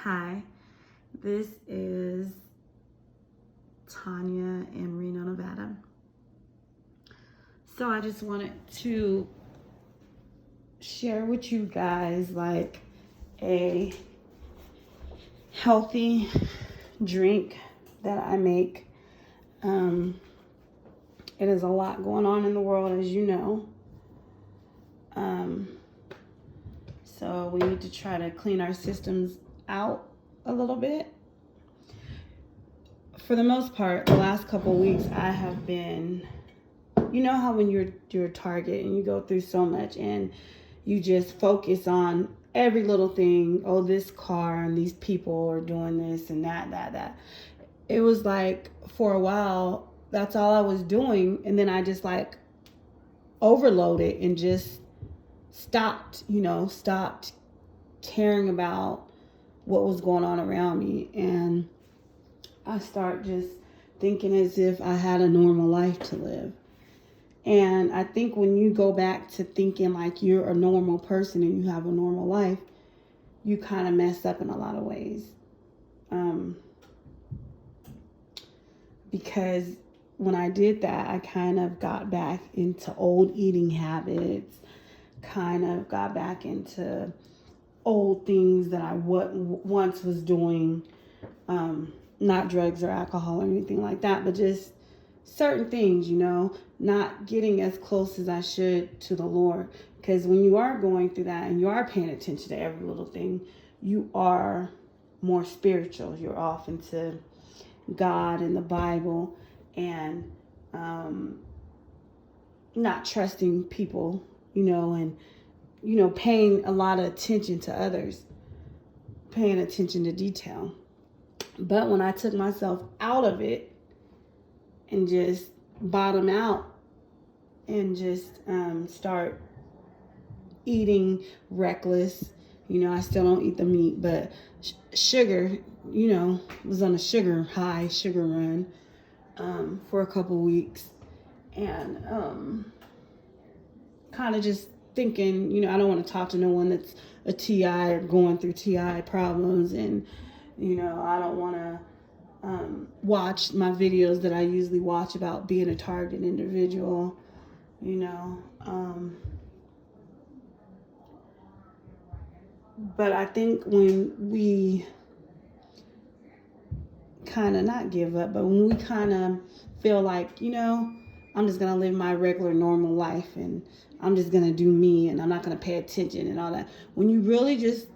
Hi, this is Tanya in Reno, Nevada. So I just wanted to share with you guys like a healthy drink that I make. It is a lot going on in the world, as you know. So we need to try to clean our systems out a little bit. For the most part, the last couple of weeks, I have been, you know how when you're Target and you go through so much and you just focus on every little thing. Oh, this car and these people are doing this and that. It was like for a while, that's all I was doing. And then I just like overloaded and just stopped caring about what was going on around me. And I start just thinking as if I had a normal life to live. And I think when you go back to thinking like you're a normal person and you have a normal life, you kind of mess up in a lot of ways. Because when I did that, I kind of got back into old eating habits, kind of got back into old things that I once was doing. Not drugs or alcohol or anything like that, but just certain things, not getting as close as I should to the Lord. Because when you are going through that and you are paying attention to every little thing, you are more spiritual. You're off into God and the Bible and not trusting people, and, paying a lot of attention to others, paying attention to detail. But when I took myself out of it and just bottom out and just start eating reckless, I still don't eat the meat, but sugar, was on a sugar run for a couple weeks. And kind of just thinking, I don't want to talk to no one that's a TI or going through TI problems. And I don't want to watch my videos that I usually watch about being a target individual, But I think when we kind of not give up, but when we kind of feel like, I'm just going to live my regular normal life and I'm just going to do me and I'm not going to pay attention and all that. When you really just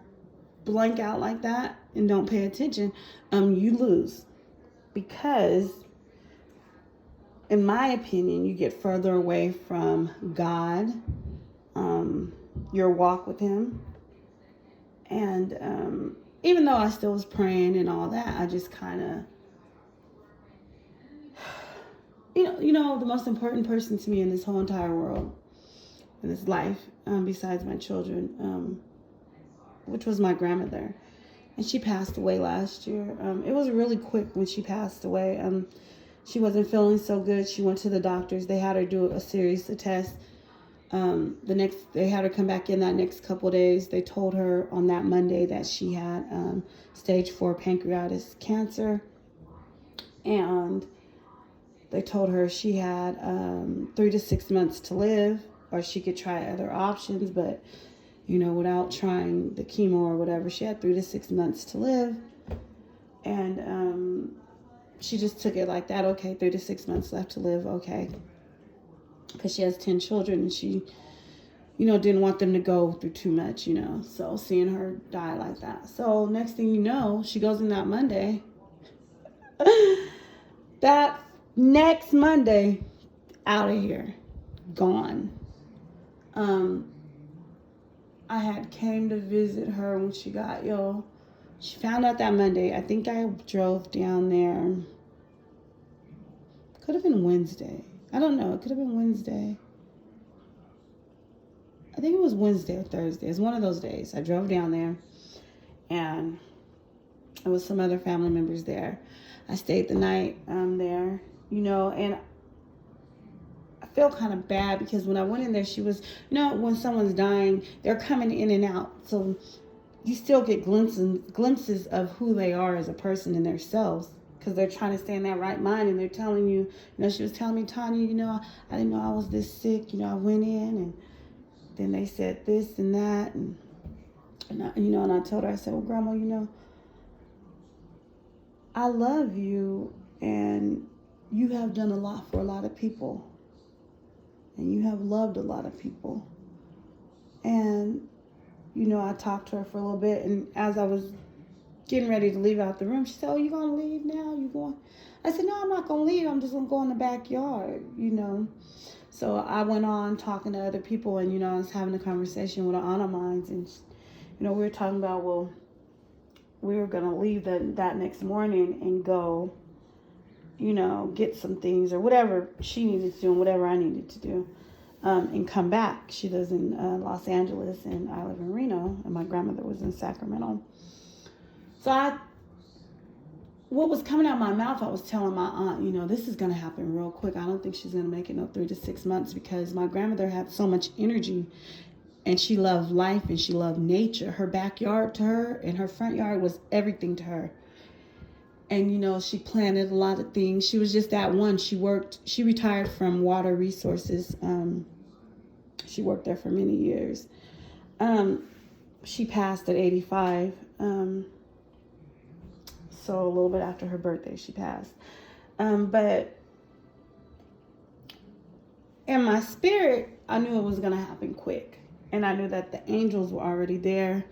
blank out like that and don't pay attention, you lose. Because in my opinion, you get further away from God, your walk with Him. And even though I still was praying and all that, I just kind of, the most important person to me in this whole entire world, in this life, besides my children, which was my grandmother. And she passed away last year. It was really quick when she passed away. She wasn't feeling so good. She went to the doctors. They had her do a series of tests. They had her come back in that next couple of days. They told her on that Monday that she had stage 4 pancreatic cancer. And they told her she had 3 to 6 months to live, or she could try other options, but without trying the chemo or whatever, she had 3 to 6 months to live. And she just took it like that. Okay, 3 to 6 months left to live. Okay. Because she has 10 children and she, didn't want them to go through too much, So seeing her die like that. So next thing you know, she goes in that Monday. That next Monday, out of here. Gone. I had came to visit her when she got ill. She found out that Monday. I think I drove down there. Could have been Wednesday. I don't know. It could have been Wednesday. I think it was Wednesday or Thursday. It's one of those days. I drove down there and there was some other family members there. I stayed the night there, and I feel kind of bad because when I went in there, she was, when someone's dying, they're coming in and out. So you still get glimpses of who they are as a person in themselves, because they're trying to stay in that right mind, and they're telling you, she was telling me, Tanya, I didn't know I was this sick. I went in, and then they said this and that, and I told her, I said, well, Grandma, I love you, and you have done a lot for a lot of people, and you have loved a lot of people. And, I talked to her for a little bit, and as I was getting ready to leave out the room, she said, oh, you going to leave now? You going? I said, no, I'm not going to leave. I'm just going to go in the backyard, So I went on talking to other people, and, I was having a conversation with an aunt of mine, and, we were talking about, well, we were going to leave that next morning and go, get some things or whatever she needed to do and whatever I needed to do, and come back. She lives in Los Angeles, and I live in Reno, and my grandmother was in Sacramento. So what was coming out of my mouth, I was telling my aunt, this is going to happen real quick. I don't think she's going to make it 3 to 6 months, because my grandmother had so much energy, and she loved life, and she loved nature. Her backyard to her and her front yard was everything to her. And, she planted a lot of things. She was just that one. She retired from Water Resources. She worked there for many years. She passed at 85. So a little bit after her birthday, she passed. But in my spirit, I knew it was going to happen quick. And I knew that the angels were already there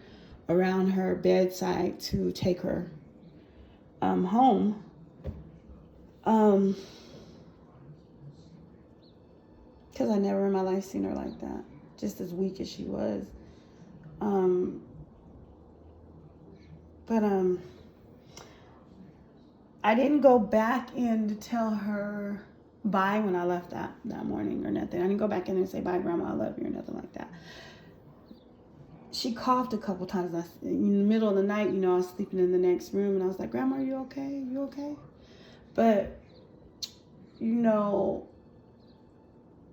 around her bedside to take her home. Because I never in my life seen her like that, just as weak as she was. But I didn't go back in to tell her bye when I left that morning or nothing. I didn't go back in and say, bye, Grandma, I love you, or nothing like that. She coughed a couple times. In the middle of the night, I was sleeping in the next room, and I was like, Grandma, are you okay? You okay? But,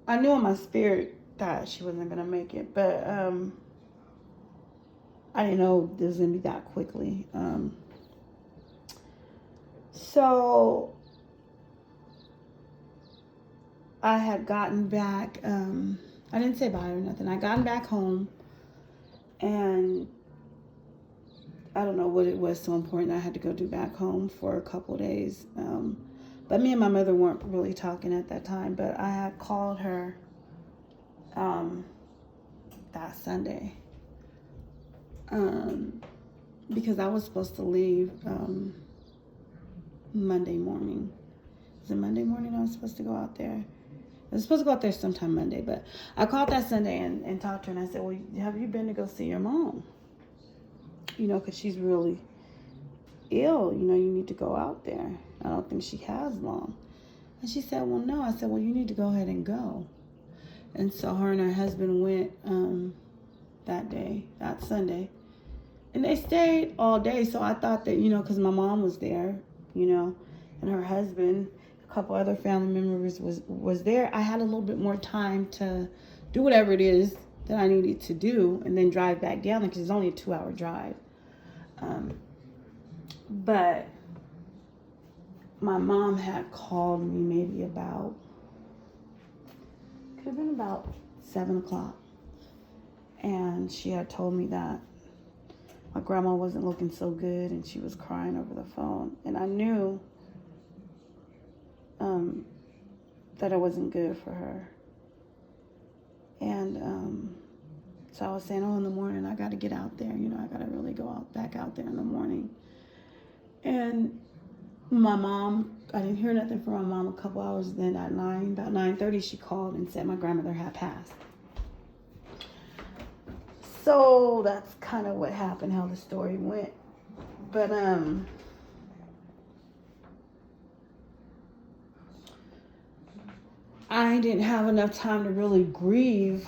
I knew in my spirit that she wasn't going to make it. But I didn't know it was going to be that quickly. So I had gotten back. I didn't say bye or nothing. I gotten back home. And I don't know what it was so important I had to go do back home for a couple days. But me and my mother weren't really talking at that time. But I had called her that Sunday. Because I was supposed to leave Monday morning. Was it Monday morning I was supposed to go out there? I was supposed to go out there sometime Monday, but I called that Sunday and talked to her, and I said, well, have you been to go see your mom? Because she's really ill. You need to go out there. I don't think she has long. And she said, well, no. I said, well, you need to go ahead and go. And so her and her husband went that Sunday. And they stayed all day. So I thought that, because my mom was there, and her husband, a couple other family members was there. I had a little bit more time to do whatever it is that I needed to do and then drive back down there, because it's only a 2-hour drive. But my mom had called me maybe could have been about 7 o'clock. And she had told me that my grandma wasn't looking so good, and she was crying over the phone. And I knew that it wasn't good for her. And so I was saying, in the morning, I got to get out there. I got to really go back out there in the morning. And my mom, I didn't hear nothing from my mom a couple hours. Then at about 9:30, she called and said my grandmother had passed. So that's kind of what happened, how the story went. But I didn't have enough time to really grieve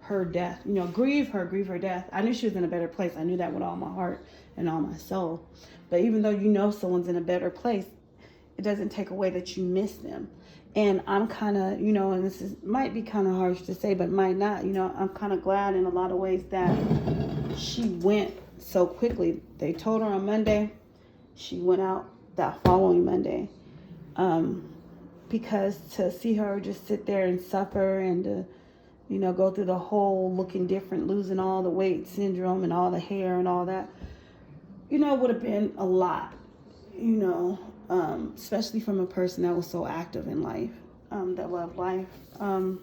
her death. Grieve her death. I knew she was in a better place. I knew that with all my heart and all my soul. But even though someone's in a better place, it doesn't take away that you miss them. And I'm kind of, and this might be kind of harsh to say, but might not, I'm kind of glad in a lot of ways that she went so quickly. They told her on Monday. She went out that following Monday. Because to see her just sit there and suffer and to, go through the whole looking different, losing all the weight syndrome and all the hair and all that, would have been a lot, especially from a person that was so active in life, that loved life, and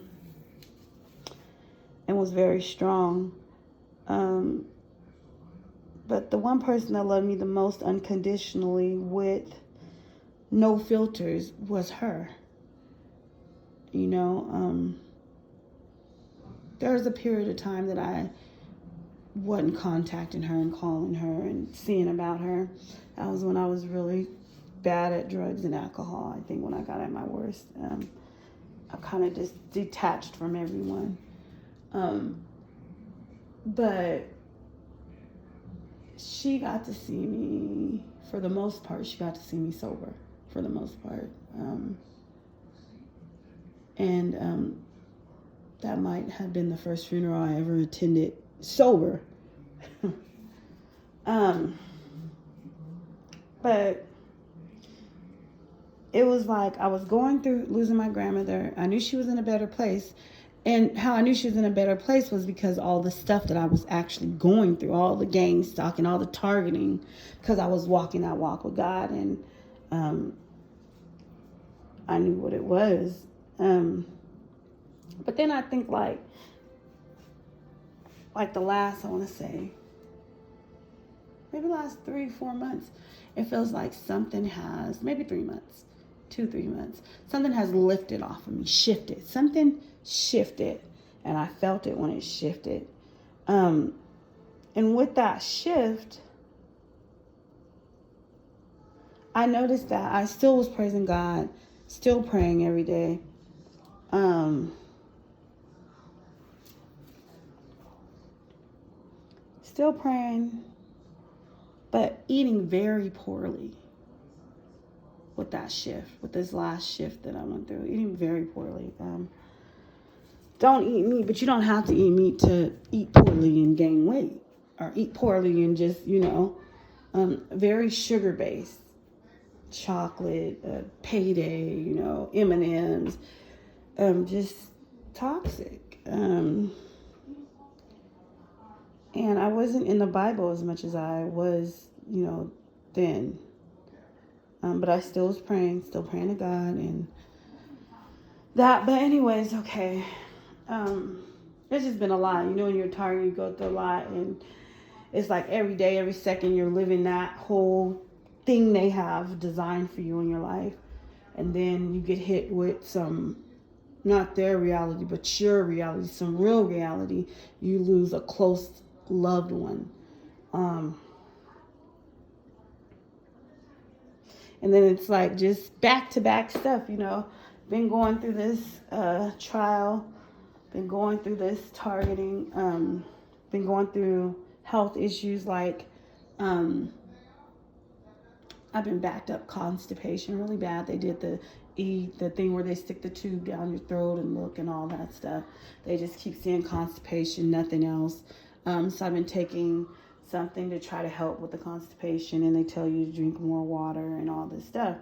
was very strong. But the one person that loved me the most unconditionally with no filters was her. There was a period of time that I wasn't contacting her and calling her and seeing about her. That was when I was really bad at drugs and alcohol. I think when I got at my worst, I kind of just detached from everyone. But she got to see me, for the most part, she got to see me sober, for the most part. And that might have been the first funeral I ever attended sober. But it was like I was going through losing my grandmother. I knew she was in a better place. And how I knew she was in a better place was because all the stuff that I was actually going through, all the gang stalking, all the targeting, because I was walking that walk with God, and I knew what it was. But then I think like the last, I want to say, maybe last 3-4 months, it feels like something has, maybe 3 months, 2-3 months, something has lifted off of me, shifted. Something shifted, and I felt it when it shifted. And with that shift, I noticed that I still was praising God, still praying every day. Still praying, but eating very poorly with that shift, with this last shift that I went through, eating very poorly. Don't eat meat, but you don't have to eat meat to eat poorly and gain weight, or eat poorly and just, very sugar-based, chocolate, payday, M&Ms, just toxic. And I wasn't in the Bible as much as I was, then. But I still was praying, still praying to God and that. But anyways, okay. It's just been a lot. When you're tired, you go through a lot. And it's like every day, every second, you're living that whole thing they have designed for you in your life. And then you get hit with some, not their reality, but your reality, some real reality. You lose a close loved one. And then it's like just back-to-back stuff, Been going through this trial, been going through this targeting, been going through health issues like I've been backed up constipation really bad. They did the thing where they stick the tube down your throat and look and all that stuff. They just keep saying constipation, nothing else. So I've been taking something to try to help with the constipation, and they tell you to drink more water and all this stuff.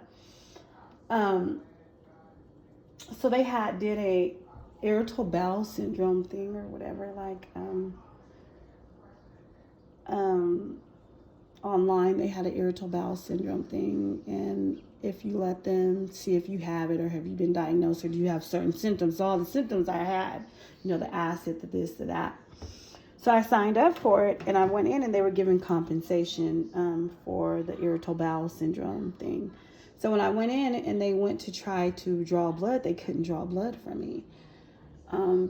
So they did a irritable bowel syndrome thing or whatever, like online they had an irritable bowel syndrome thing, and if you let them see if you have it or have you been diagnosed or do you have certain symptoms, all the symptoms I had, the acid, the this, the that. So I signed up for it, and I went in, and they were giving compensation for the irritable bowel syndrome thing. So when I went in and they went to try to draw blood, they couldn't draw blood from me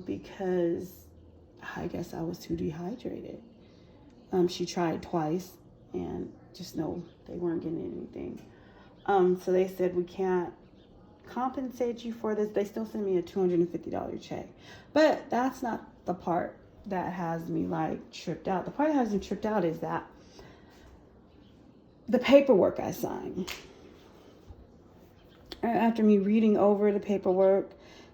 because I guess I was too dehydrated. She tried twice, and just no, they weren't getting anything. So they said, we can't compensate you for this. They still sent me a $250 check. But that's not the part that has me tripped out. The part that has me tripped out is that the paperwork I signed, after me reading over the paperwork,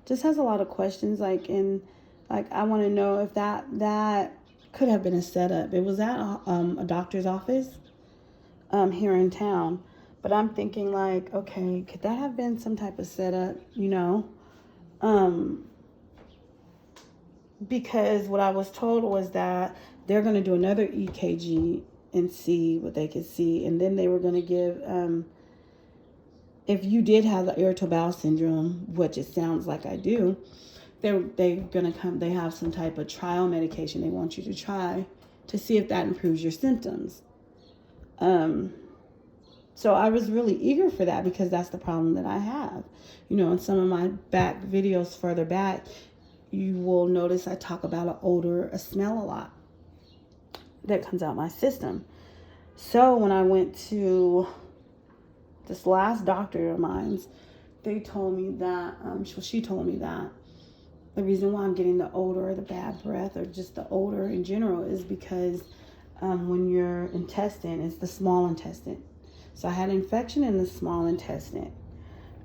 just has a lot of questions. I want to know if that could have been a setup. It was at a doctor's office here in town. But I'm thinking like, okay, could that have been some type of setup, because what I was told was that they're going to do another EKG and see what they could see. And then they were going to give, if you did have the irritable bowel syndrome, which it sounds like I do, they're going to come, they have some type of trial medication they want you to try to see if that improves your symptoms. So I was really eager for that because that's the problem that I have. In some of my back videos further back, you will notice I talk about an odor, a smell a lot that comes out my system. So when I went to this last doctor of mine's, they told me that, she told me that the reason why I'm getting the odor or the bad breath or just the odor in general is because when your intestine is the small intestine. So I had an infection in the small intestine.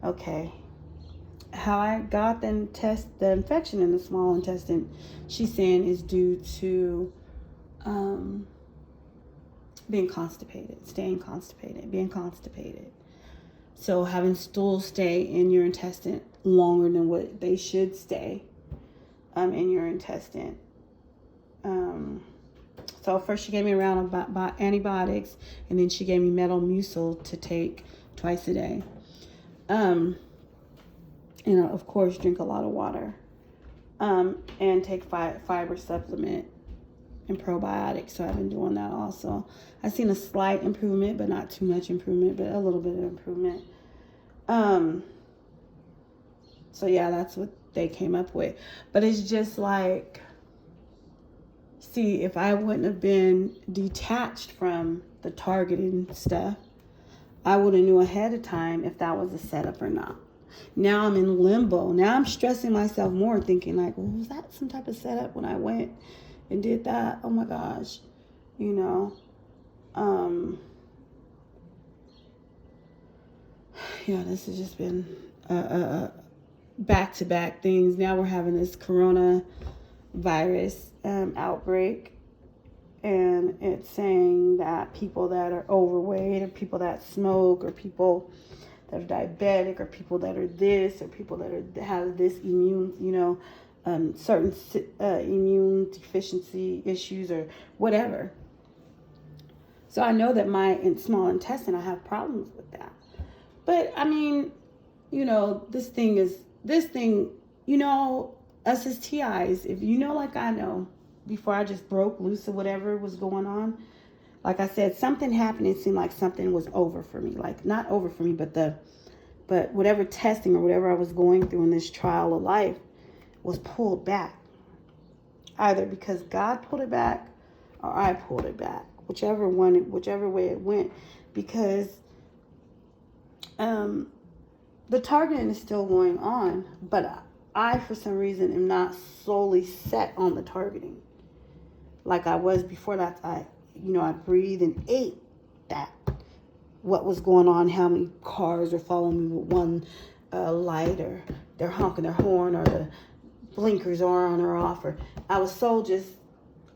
Okay. How I got the infection in the small intestine, she's saying, is due to being constipated, being constipated. So having stools stay in your intestine longer than what they should stay in your intestine. So first she gave me a round of antibiotics, and then she gave me Metamucil to take twice a day. And of course, drink a lot of water. And take fiber supplement and probiotics. So I've been doing that also. I've seen a slight improvement, but not too much improvement, but a little bit of improvement. So yeah, that's what they came up with. But it's just like, see, if I wouldn't have been detached from the targeting stuff, I would have knew ahead of time if that was a setup or not. Now I'm in limbo. Now I'm stressing myself more, thinking like, well, was that some type of setup when I went and did that? Oh my gosh, this has just been back-to-back things. Now we're having this coronavirus outbreak, and it's saying that people that are overweight or people that smoke or people that are diabetic or people that are this or people that have this immune, certain immune deficiency issues or whatever. So I know that my small intestine, I have problems with that. But I mean, this thing, us as TIs, if like I know, before I just broke loose of whatever was going on, like I said, something happened. It seemed like something was over for me. Like not over for me, but whatever testing or whatever I was going through in this trial of life was pulled back. Either because God pulled it back or I pulled it back. Whichever way it went. Because the targeting is still going on, but I, for some reason, am not solely set on the targeting like I was before that. I breathed and ate that. What was going on, how many cars are following me with one light, or they're honking their horn, or the blinkers are on or off, or I was so just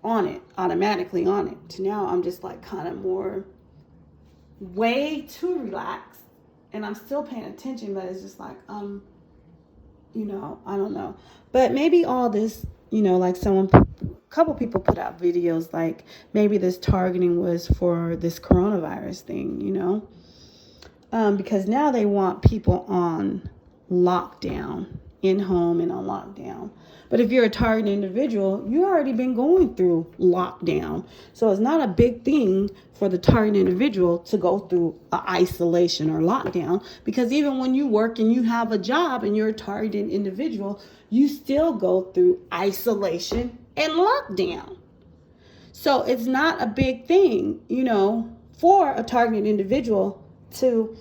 on it, automatically on it. To now I'm just like kind of more way too relaxed, and I'm still paying attention, but it's just like, I don't know. But maybe all this, like a couple people put out videos like maybe this targeting was for this coronavirus thing, because now they want people on lockdown, in home and on lockdown. But if you're a targeted individual, you already been going through lockdown. So it's not a big thing for the targeted individual to go through isolation or lockdown, because even when you work and you have a job and you're a targeted individual, you still go through isolation and lockdown. So it's not a big thing, for a targeted individual to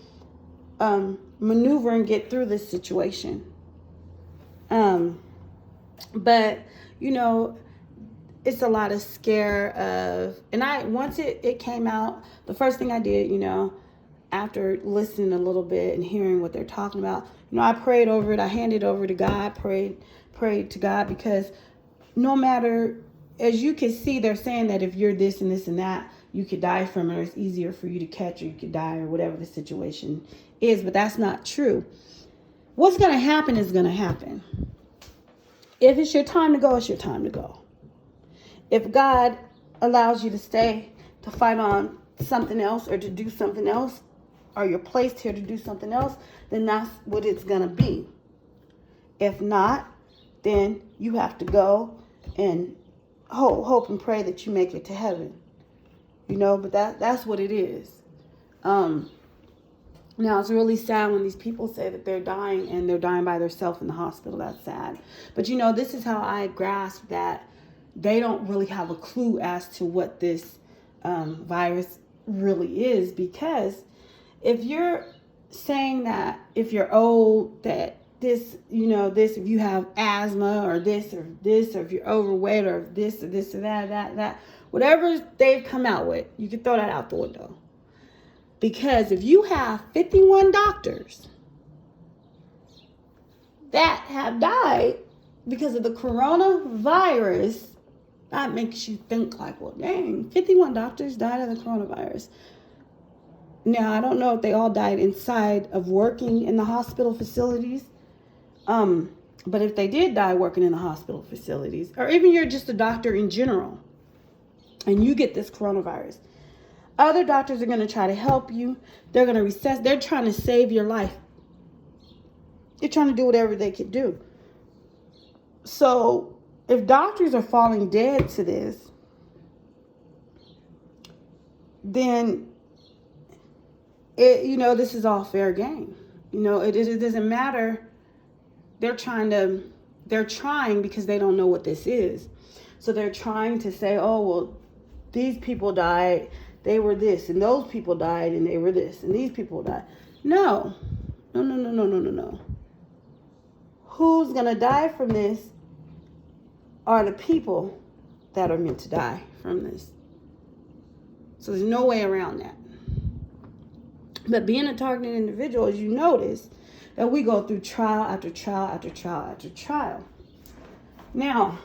maneuver and get through this situation. But it's a lot of scare of, and once it came out, the first thing I did, after listening a little bit and hearing what they're talking about, I prayed over it. I handed it over to God, prayed to God, because no matter, as you can see, they're saying that if you're this and this and that, you could die from it, or it's easier for you to catch, or you could die, or whatever the situation is. But that's not true. What's going to happen is going to happen. If it's your time to go, it's your time to go. If God allows you to stay to fight on something else, or to do something else, or you're placed here to do something else, then that's what it's going to be. If not, then you have to go and hope and pray that you make it to heaven. You know, but that's what it is. Now, it's really sad when these people say that they're dying, and they're dying by themselves in the hospital. That's sad. But, you know, this is how I grasp that they don't really have a clue as to what this virus really is. Because if you're saying that if you're old, that this, you know, this, if you have asthma, or this, or if you're overweight, or this, or this, or that, whatever they've come out with, you can throw that out the window. Because if you have 51 doctors that have died because of the coronavirus, that makes you think like, well, dang, 51 doctors died of the coronavirus. Now, I don't know if they all died inside of working in the hospital facilities. But if they did die working in the hospital facilities, or even you're just a doctor in general, and you get this coronavirus, other doctors are going to try to help you. They're going to recess. They're trying to save your life. They're trying to do whatever they can do. So if doctors are falling dead to this, then this is all fair game. You know, it doesn't matter. They're trying because they don't know what this is. So they're trying to say, oh, well, these people died, they were this, and those people died, and they were this, and these people died. No. Who's going to die from this are the people that are meant to die from this. So there's no way around that. But being a targeted individual, as you notice, that we go through trial after trial after trial after trial. Now,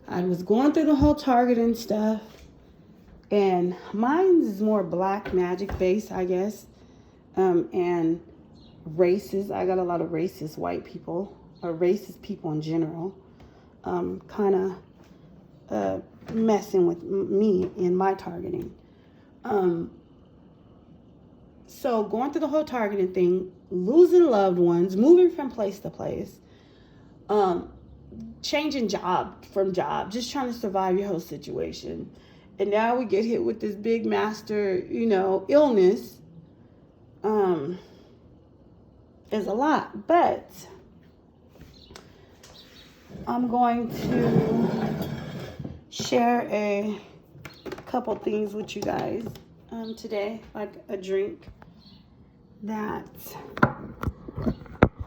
I was going through the whole targeting stuff, and mine is more black magic based, I guess, and racist. I got a lot of racist white people, or racist people in general, kind of messing with me in my targeting. So going through the whole targeting thing, losing loved ones, moving from place to place, changing job, just trying to survive your whole situation. And now we get hit with this big master, illness. Is a lot, but I'm going to share a couple things with you guys today, like a drink that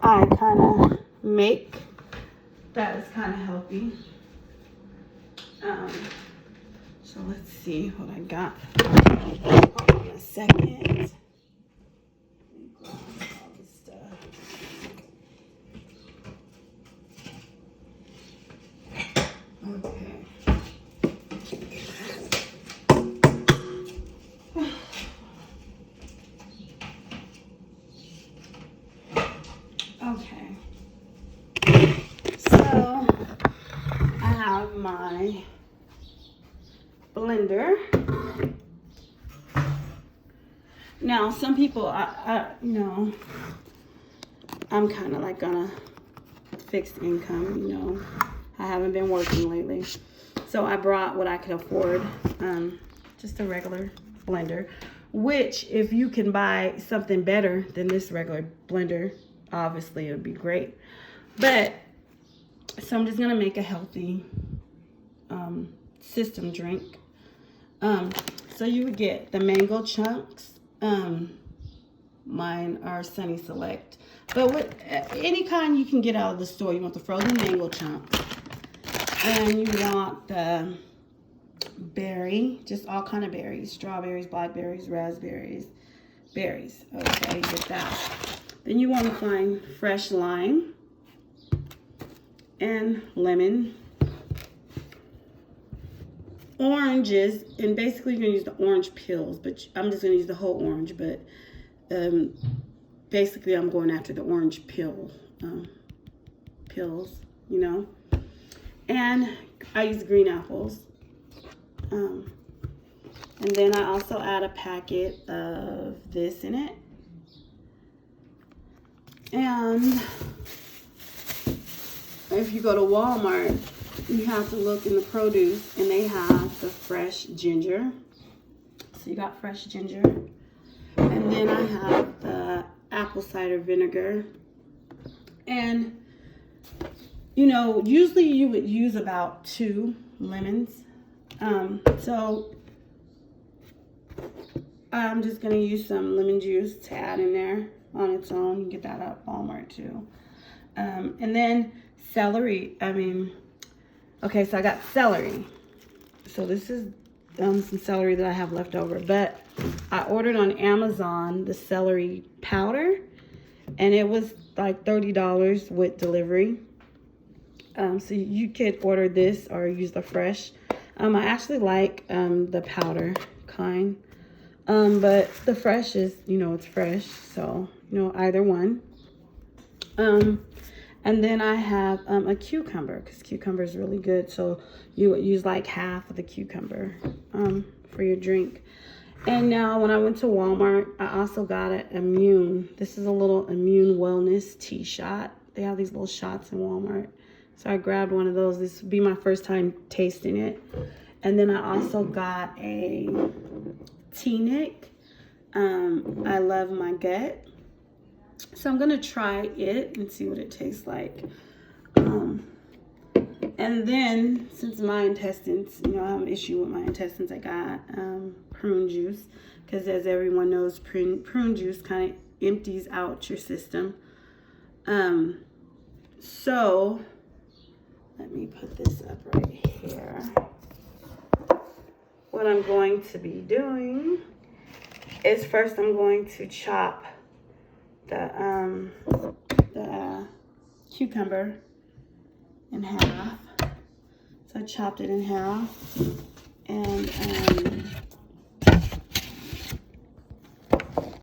I kind of make that is kind of healthy. So let's see what I got. Hold on a second. Okay, so I have my blender. Now, some people, I'm kind of like on a fixed income, I haven't been working lately. So I brought what I could afford, just a regular blender, which if you can buy something better than this regular blender, obviously it would be great. But so I'm just gonna make a healthy system drink. So you would get the mango chunks. Mine are Sunny Select, but with any kind you can get out of the store. You want the frozen mango chunks, and you want the berry, just all kind of berries, strawberries, blackberries, raspberries, berries. Okay, get that. Then you want to find fresh lime and lemon. oranges, and basically you're gonna use the orange peels, but I'm just gonna use the whole orange, but basically I'm going after the orange pills, you know. And I use green apples. And then I also add a packet of this in it. And if you go to Walmart, you have to look in the produce, and they have the fresh ginger. So you got fresh ginger. And then I have the apple cider vinegar. And, you know, usually you would use about 2 lemons. So I'm just going to use some lemon juice to add in there on its own. You can get that at Walmart too. And then celery. Okay, so I got celery. So this is some celery that I have left over. But I ordered on Amazon the celery powder, and it was like $30 with delivery. So you could order this or use the fresh. I actually like the powder kind. But the fresh is, you know, it's fresh. So, you know, either one. And then I have a cucumber, because cucumber is really good. So you would use like half of the cucumber for your drink. And now when I went to Walmart, I also got an immune. This is a little immune wellness tea shot. They have these little shots in Walmart. So I grabbed one of those. This would be my first time tasting it. And then I also got a Teanic. I love my gut. So I'm gonna try it and see what it tastes like. And then, since my intestines, you know, I have an issue with my intestines, I got prune juice, because as everyone knows, prune juice kind of empties out your system. So let me put this up right here. What I'm going to be doing is first I'm going to chop the cucumber in half. So I chopped it in half, and